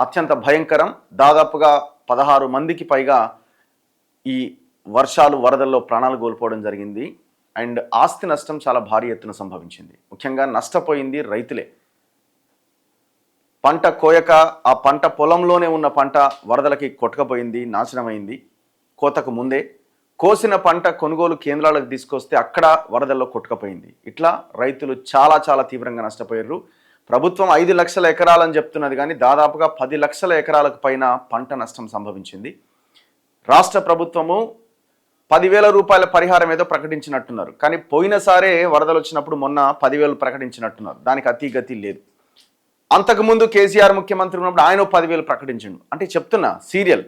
అత్యంత భయంకరం. దాదాపుగా 16 మందికి పైగా ఈ వర్షాలు వరదల్లో ప్రాణాలు కోల్పోవడం జరిగింది. అండ్ ఆస్తి నష్టం చాలా భారీ ఎత్తున సంభవించింది. ముఖ్యంగా నష్టపోయింది రైతులే. పంట కోయక ఆ పంట పొలంలోనే ఉన్న పంట వరదలకి కొట్టుకుపోయింది, నాశనమైంది. కోతకు ముందే కోసిన పంట కొనుగోలు కేంద్రాలకు తీసుకొస్తే అక్కడ వరదల్లో కొట్టుకుపోయింది. ఇట్లా రైతులు చాలా చాలా తీవ్రంగా నష్టపోయారు. ప్రభుత్వం 5 లక్షల ఎకరాలని చెప్తున్నది, కానీ దాదాపుగా 10 లక్షల ఎకరాలకు పైన పంట నష్టం సంభవించింది. రాష్ట్ర ప్రభుత్వము 10,000 రూపాయల పరిహారం ఏదో ప్రకటించినట్టున్నారు, కానీ పోయినసారే వరదలు వచ్చినప్పుడు మొన్న 10,000 ప్రకటించినట్టున్నారు. దానికి అతిగతి లేదు. అంతకుముందు కేసీఆర్ ముఖ్యమంత్రి ఉన్నప్పుడు ఆయన 10,000 ప్రకటించిండు. అంటే చెప్తున్నా, సీరియల్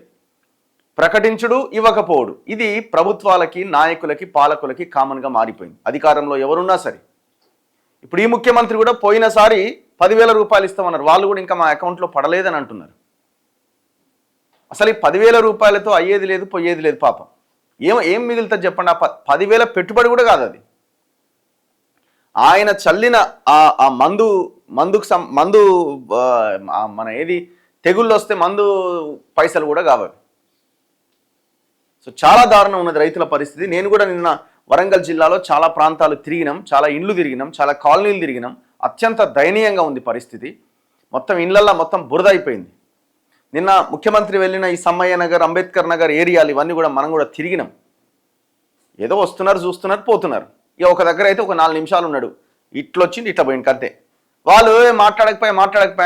ప్రకటించుడు ఇవ్వకపోవడు, ఇది ప్రభుత్వాలకి, నాయకులకి, పాలకులకి కామన్గా మారిపోయింది. అధికారంలో ఎవరున్నా సరే. ఇప్పుడు ఈ ముఖ్యమంత్రి కూడా పోయినసారి 10,000 రూపాయలు ఇస్తామన్నారు, వాళ్ళు కూడా ఇంకా మా అకౌంట్లో పడలేదని అంటున్నారు. అసలు ఈ 10,000 రూపాయలతో అయ్యేది లేదు, పోయేది లేదు. పాపం ఏం మిగులుతుంది చెప్పండి? ఆ 10,000 పెట్టుబడి కూడా కాదు అది. ఆయన చల్లిన ఆ మందు మన ఏది తెగుళ్ళు వస్తే మందు పైసలు కూడా కావాలి. సో చాలా దారుణం ఉన్నది రైతుల పరిస్థితి. నేను కూడా నిన్న వరంగల్ జిల్లాలో చాలా ప్రాంతాలు తిరిగినాం, చాలా ఇండ్లు తిరిగినాం, చాలా కాలనీలు తిరిగినాం. అత్యంత దయనీయంగా ఉంది పరిస్థితి. మొత్తం ఇళ్లల్లో మొత్తం బురద అయిపోయింది. నిన్న ముఖ్యమంత్రి వెళ్ళిన ఈ సమ్మయ్య నగర్, అంబేద్కర్ నగర్ ఏరియాలు ఇవన్నీ కూడా మనం కూడా తిరిగినాం. ఏదో వస్తున్నారు, చూస్తున్నారు, పోతున్నారు. ఇక ఒక దగ్గర అయితే ఒక 4 నిమిషాలు ఉన్నాడు, ఇట్లొచ్చింది ఇట్లా పోయింది అంతే. వాళ్ళు మాట్లాడకపోయా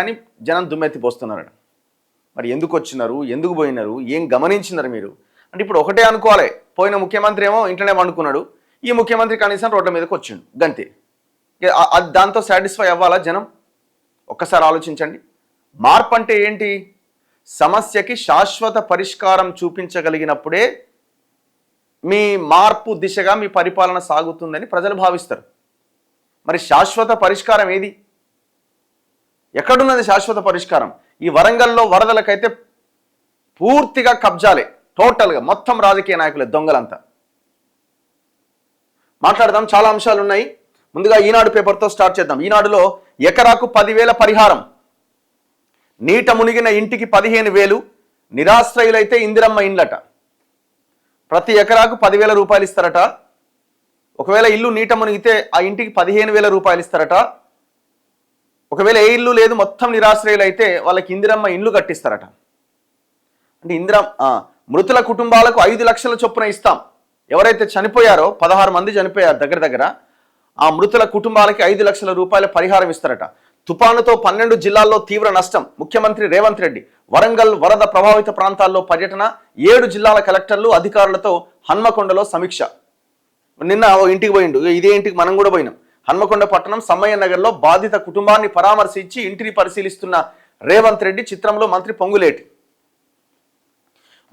అని జనం దుమ్మెత్తిపోస్తున్నారు. మరి ఎందుకు వచ్చినారు, ఎందుకు పోయినారు, ఏం గమనించినారు మీరు అంటే? ఇప్పుడు ఒకటే అనుకోవాలి, పోయిన ముఖ్యమంత్రి ఏమో ఇంట్లోనే వండుకున్నాడు, ఈ ముఖ్యమంత్రి కనీసం రోడ్ల మీదకి వచ్చిండు, గంతే. దాంతో సాటిస్ఫై అవ్వాలా జనం? ఒక్కసారి ఆలోచించండి. మార్పు అంటే ఏంటి? సమస్యకి శాశ్వత పరిష్కారం చూపించగలిగినప్పుడే మీ మార్పు దిశగా మీ పరిపాలన సాగుతుందని ప్రజలు భావిస్తారు. మరి శాశ్వత పరిష్కారం ఏది? ఎక్కడున్నది శాశ్వత పరిష్కారం? ఈ వరంగల్లో వరదలకైతే పూర్తిగా కబ్జాలే, టోటల్గా మొత్తం రాజకీయ నాయకులే, దొంగలంతా. మాట్లాడదాం, చాలా అంశాలు ఉన్నాయి. ముందుగా ఈనాడు పేపర్తో స్టార్ట్ చేద్దాం. ఈనాడులో ఎకరాకు 10,000 పరిహారం, నీట మునిగిన ఇంటికి 15,000, నిరాశ్రయులైతే ఇందిరమ్మ ఇండ్లట. ప్రతి ఎకరాకు 10,000 రూపాయలు ఇస్తారట. ఒకవేళ ఇల్లు నీట మునిగితే ఆ ఇంటికి 15,000 రూపాయలు ఇస్తారట. ఒకవేళ ఏ ఇల్లు లేదు, మొత్తం నిరాశ్రయులైతే వాళ్ళకి ఇందిరమ్మ ఇండ్లు కట్టిస్తారట. అంటే మృతుల కుటుంబాలకు 5 లక్షల చొప్పున ఇస్తాం. ఎవరైతే చనిపోయారో 16 మంది చనిపోయారు దగ్గర, ఆ మృతుల కుటుంబాలకి 5 లక్షల రూపాయల పరిహారం ఇస్తారట. తుపానుతో 12 జిల్లాల్లో తీవ్ర నష్టం. ముఖ్యమంత్రి రేవంత్ రెడ్డి వరంగల్ వరద ప్రభావిత ప్రాంతాల్లో పర్యటన. 7 జిల్లాల కలెక్టర్లు అధికారులతో హన్మకొండలో సమీక్ష. నిన్న ఇంటికి పోయిండు, ఇదే ఇంటికి మనం కూడా పోయినాం. హన్మకొండ పట్టణం సమ్మయ్య నగర్లో బాధిత కుటుంబాన్ని పరామర్శించి ఇంటిని పరిశీలిస్తున్న రేవంత్ రెడ్డి. చిత్రంలో మంత్రి పొంగులేటి.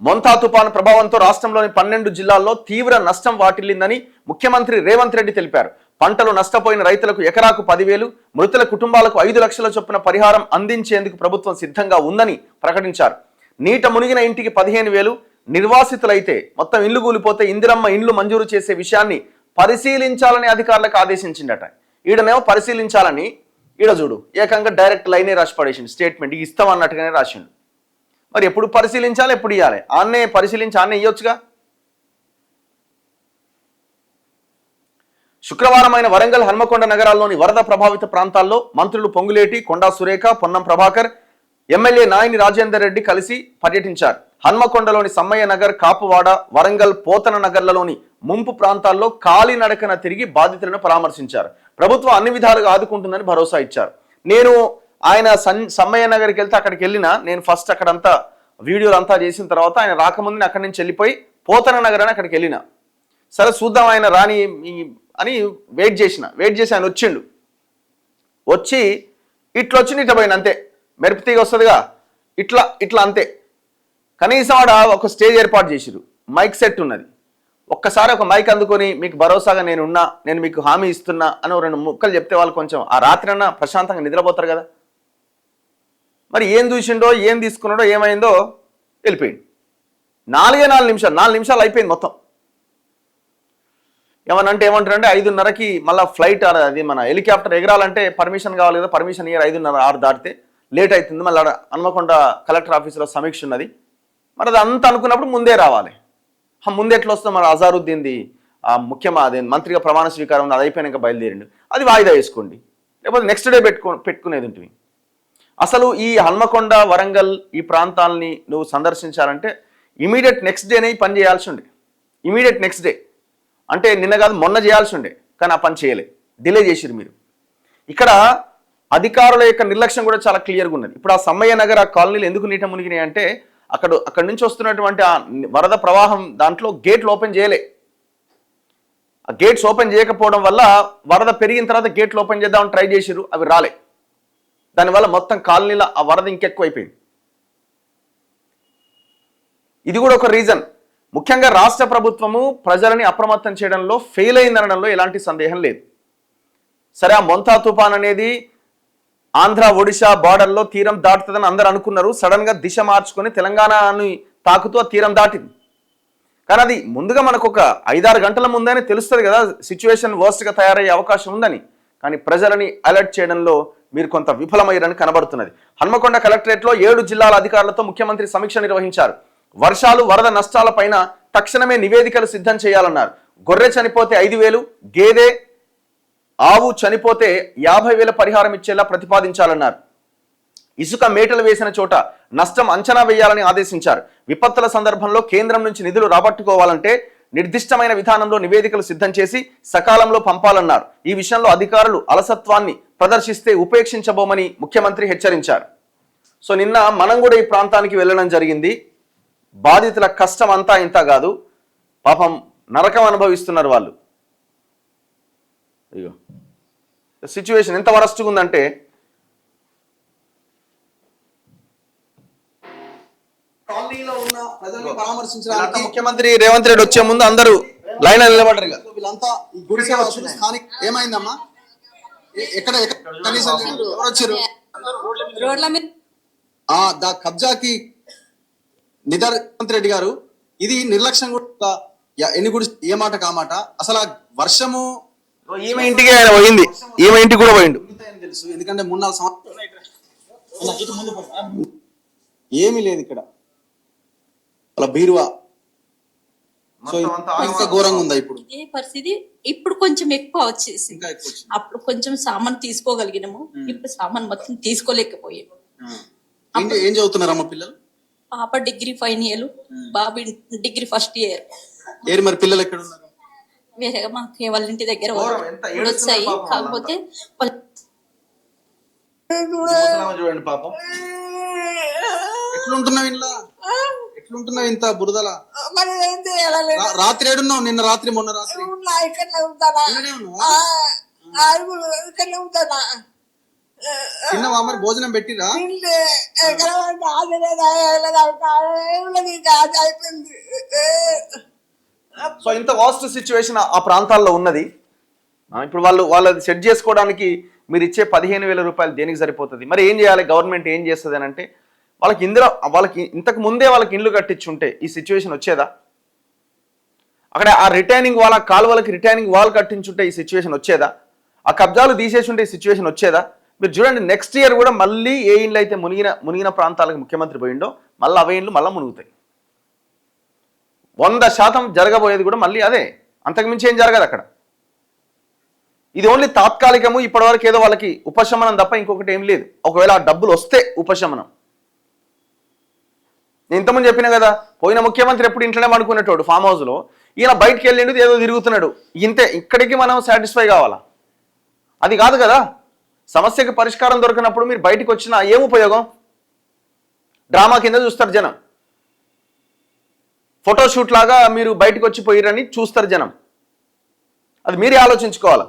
మొంతా తుపాను ప్రభావంతో రాష్ట్రంలోని 12 జిల్లాల్లో తీవ్ర నష్టం వాటిల్లిందని ముఖ్యమంత్రి రేవంత్ రెడ్డి తెలిపారు. పంటలు నష్టపోయిన రైతులకు ఎకరాకు 10,000, మృతుల కుటుంబాలకు 5 లక్షల చొప్పున పరిహారం అందించేందుకు ప్రభుత్వం సిద్ధంగా ఉందని ప్రకటించారు. నీట మునిగిన ఇంటికి 15,000, నిర్వాసితులైతే మొత్తం ఇల్లు కూలిపోతే ఇందిరమ్మ ఇండ్లు మంజూరు చేసే విషయాన్ని పరిశీలించాలని అధికారులకు ఆదేశించిందట. ఈడనేమో పరిశీలించాలని, ఈడ చూడు ఏకంగా డైరెక్ట్ లైనే రాసి పడేసిండు, స్టేట్మెంట్ ఇస్తాం అన్నట్టుగానే రాసిండు. మరి ఎప్పుడు పరిశీలించాలి, ఎప్పుడు ఇవ్వాలి? ఆన్నే పరిశీలించి ఆన్నే ఇవ్వచ్చుగా. శుక్రవారమైన వరంగల్, హన్మకొండ నగరాల్లోని వరద ప్రభావిత ప్రాంతాల్లో మంత్రులు పొంగులేటి, కొండా సురేఖ, పొన్నం ప్రభాకర్, ఎమ్మెల్యే నాయని రాజేందర్ రెడ్డి కలిసి పర్యటించారు. హన్మకొండలోని సమ్మయ్య నగర్, కాపువాడ, వరంగల్, పోతన నగర్లలోని ముంపు ప్రాంతాల్లో కాలినడకన తిరిగి బాధితులను పరామర్శించారు. ప్రభుత్వం అన్ని విధాలుగా ఆదుకుంటుందని భరోసా ఇచ్చారు. నేను ఆయన సమ్మయ్య నగర్కి వెళ్తే అక్కడికి వెళ్ళినా, నేను ఫస్ట్ అక్కడంతా వీడియోలు అంతా చేసిన తర్వాత ఆయన రాకముందు అక్కడి నుంచి వెళ్ళిపోయి పోతన నగర్ అని అక్కడికి వెళ్ళిన. సరే చూద్దాం ఆయన రాని అని వెయిట్ చేసి ఆయన వచ్చిండు. వచ్చి ఇట్లా పోయిన అంతే. మెరుపుతీగ వస్తుందిగా, ఇట్లా అంతే. కనీసం ఆడ ఒక స్టేజ్ ఏర్పాటు చేసిరు, మైక్ సెట్ ఉన్నది. ఒక్కసారి ఒక మైక్ అందుకొని మీకు భరోసాగా నేను మీకు హామీ ఇస్తున్నా అని 2 ముక్కలు చెప్తే వాళ్ళు కొంచెం ఆ రాత్రన్నా ప్రశాంతంగా నిద్రపోతారు కదా. మరి ఏం చూసిండో, ఏం తీసుకున్నాడో, ఏమైందో వెళ్ళిపోయింది. 4 నిమిషాలు అయిపోయింది మొత్తం. ఏమంటారంటే 5:30కి మళ్ళీ ఫ్లైట్, అది మన హెలికాప్టర్ ఎగరాలంటే పర్మిషన్ కావాలి కదా, పర్మిషన్ ఇయ్యారు 5:30, 6 దాటితే. లేట్ అవుతుంది, మళ్ళీ హన్మకొండ కలెక్టర్ ఆఫీసులో సమీక్ష ఉన్నది, మరి అది అంత అనుకున్నప్పుడు ముందే రావాలి. ముందు ఎట్లా వస్తుందో మరి అజారుద్దీన్ది అదే మంత్రిగా ప్రమాణ స్వీకారం అది అయిపోయినాక బయలుదేరిండు, అది వాయిదా వేసుకోండి, లేకపోతే నెక్స్ట్ డే పెట్టుకునేది ఉంటుంది. అసలు ఈ హన్మకొండ వరంగల్ ఈ ప్రాంతాలని నువ్వు సందర్శించాలంటే ఇమీడియట్ నెక్స్ట్ డేనే ఈ పని చేయాల్సి ఉండే. ఇమీడియట్ నెక్స్ట్ డే అంటే నిన్న కాదు మొన్న చేయాల్సి ఉండే, కానీ ఆ పని చేయలే, డిలే చేసిరు మీరు. ఇక్కడ అధికారుల యొక్క నిర్లక్ష్యం కూడా చాలా క్లియర్గా ఉన్నది. ఇప్పుడు ఆ సమ్మయ్య నగర్ ఆ కాలనీలు ఎందుకు నీట మునిగినాయి అంటే అక్కడి నుంచి వస్తున్నటువంటి ఆ వరద ప్రవాహం దాంట్లో గేట్లు ఓపెన్ చేయలే. ఆ గేట్స్ ఓపెన్ చేయకపోవడం వల్ల వరద పెరిగిన తర్వాత గేట్లు ఓపెన్ చేద్దామని ట్రై చేసిరు, అవి రాలే. దానివల్ల మొత్తం కాలనీల ఆ వరద ఇంకెక్కువైపోయింది. ఇది కూడా ఒక రీజన్. ముఖ్యంగా రాష్ట్ర ప్రభుత్వము ప్రజలని అప్రమత్తం చేయడంలో ఫెయిల్ అయిందనడంలో ఎలాంటి సందేహం లేదు. సరే, ఆ మొంతా తుఫాన్ అనేది ఆంధ్ర ఒడిశా బార్డర్లో తీరం దాటుతుందని అందరూ అనుకున్నారు. సడన్గా దిశ మార్చుకొని తెలంగాణని తాకుతూ ఆ తీరం దాటింది. కానీ అది ముందుగా మనకు ఒక 5-6 గంటల ముందనే తెలుస్తుంది కదా సిచ్యువేషన్ వర్స్ట్గా తయారయ్యే అవకాశం ఉందని. కానీ ప్రజలని అలర్ట్ చేయడంలో మీరు కొంత విఫలమయ్యారని కనబడుతున్నది. హన్మకొండ కలెక్టరేట్లో 7 జిల్లాల అధికారులతో ముఖ్యమంత్రి సమీక్ష నిర్వహించారు. వర్షాలు వరద నష్టాలపైన తక్షణమే నివేదికలు సిద్ధం చేయాలన్నారు. గొర్రె చనిపోతే 5,000, గేదె ఆవు చనిపోతే 50,000 పరిహారం ఇచ్చేలా ప్రతిపాదించాలన్నారు. ఇసుక మేటలు వేసిన చోట నష్టం అంచనా వేయాలని ఆదేశించారు. విపత్తుల సందర్భంలో కేంద్రం నుంచి నిధులు రాబట్టుకోవాలంటే నిర్దిష్టమైన విధానంలో నివేదికలు సిద్ధం చేసి సకాలంలో పంపాలన్నారు. ఈ విషయంలో అధికారులు అలసత్వాన్ని ప్రదర్శిస్తే ఉపేక్షించబోమని ముఖ్యమంత్రి హెచ్చరించారు. సో నిన్న మనం కూడా ఈ ప్రాంతానికి వెళ్ళడం జరిగింది. బాధితుల కష్టం అంతా ఇంత కాదు, పాపం నరకం అనుభవిస్తున్నారు వాళ్ళు. అయ్యో, సిచ్యువేషన్ ఎంత వరస్ట్గా ఉందంటే కాలనీలో ఉన్న ప్రజల్ని పరామర్శించడానికి ముఖ్యమంత్రి రేవంత్ రెడ్డి వచ్చే ముందు అందరూ లైన్ నిలబడ్డారు. వీళ్ళంతా ఈ గుడిసె వచ్చారు. స్థానిక ఏమైందమ్మా? ఎక్కడ కనీసం ఎవరు వచ్చారు? కబ్జాకి రేవంత్ రెడ్డి గారు ఇది నిర్లక్ష్యం కూడా. ఎన్ని గుడి ఏ మాట కామాట. అసలు ఆ వర్షము ఈమె ఇంటికి ఆయన పోయింది, ఈమె ఇంటికి కూడా పోయిండు తెలుసు. ఎందుకంటే 3-4 సంవత్సరాలు ఏమీ లేదు ఇక్కడ. అలా బీరువా సో ఇంకా ఘోరంగా ఉందా ఇప్పుడు ఇదే పరిస్థితి. ఇప్పుడు కొంచెం ఎక్కువ వచ్చేసి అప్పుడు కొంచెం సామాన్ తీసుకోగలిగినాము, ఇప్పుడు సామాన్ మొత్తం తీసుకోలేకపోయాము. ఏం చదువుతున్నారమ్మా పిల్లలు? పాప డిగ్రీ ఫైనల్ ఇయర్, బాబు డిగ్రీ ఫస్ట్ ఇయర్. మరి పిల్లలు ఎక్కడ ఉన్నారు? వేరేగా మాకు వాళ్ళ ఇంటి దగ్గర వచ్చాయి. కాకపోతే చూడండి పాపం ఎట్లుంటున్నావు ఇంట్లో, ఎట్లుంటున్నావు ఇంత బురదల? రాత్రి ఏడున్నావు? నిన్న రాత్రి మొన్న రాత్రి తిన్నావా? మరి భోజనం పెట్టిరా? సో ఇంత వాస్ట్ సిచ్యువేషన్ ఆ ప్రాంతాల్లో ఉన్నది. ఇప్పుడు వాళ్ళది సెట్ చేసుకోవడానికి మీరు ఇచ్చే 15,000 రూపాయలు దేనికి సరిపోతుంది? మరి ఏం చేయాలి? గవర్నమెంట్ ఏం చేస్తుంది అని అంటే వాళ్ళకి ఇంతకు ముందే వాళ్ళకి ఇండ్లు కట్టించుంటే ఈ సిచ్యువేషన్ వచ్చేదా? అక్కడ ఆ రిటైనింగ్ వాళ్ళ కాలువలకి రిటైనింగ్ వాల్ కట్టించుంటే ఈ సిచ్యువేషన్ వచ్చేదా? ఆ కబ్జాలు తీసేసి ఉంటే ఈ సిచ్యువేషన్ వచ్చేదా? మీరు చూడండి, నెక్స్ట్ ఇయర్ కూడా మళ్ళీ ఏ ఇండ్లు అయితే మునిగిన ప్రాంతాలకు ముఖ్యమంత్రి పోయిండో మళ్ళీ అవే ఇండ్లు మళ్ళీ మునుగుతాయి. 100% జరగబోయేది కూడా మళ్ళీ అదే, అంతకుమించి ఏం జరగదు అక్కడ. ఇది ఓన్లీ తాత్కాలికము, ఇప్పటివరకు ఏదో వాళ్ళకి ఉపశమనం తప్ప ఇంకొకటి ఏం లేదు. ఒకవేళ ఆ డబ్బులు వస్తే ఉపశమనం. నేను ఇంతకుముందు చెప్పిన కదా, పోయిన ముఖ్యమంత్రి ఎప్పుడు ఇంట్లోనే పడుకునేటోడు ఫామ్ హౌస్లో, ఈయన బయటికి వెళ్ళిండు ఏదో తిరుగుతున్నాడు. ఇంతే, ఇక్కడికి మనం సాటిస్ఫై కావాలా? అది కాదు కదా. సమస్యకి పరిష్కారం దొరికినప్పుడు మీరు బయటకు వచ్చినా ఏం ఉపయోగం? డ్రామా కింద చూస్తారు జనం, ఫోటోషూట్ లాగా మీరు బయటకు వచ్చి పోయిరని చూస్తారు జనం. అది మీరే ఆలోచించుకోవాలి.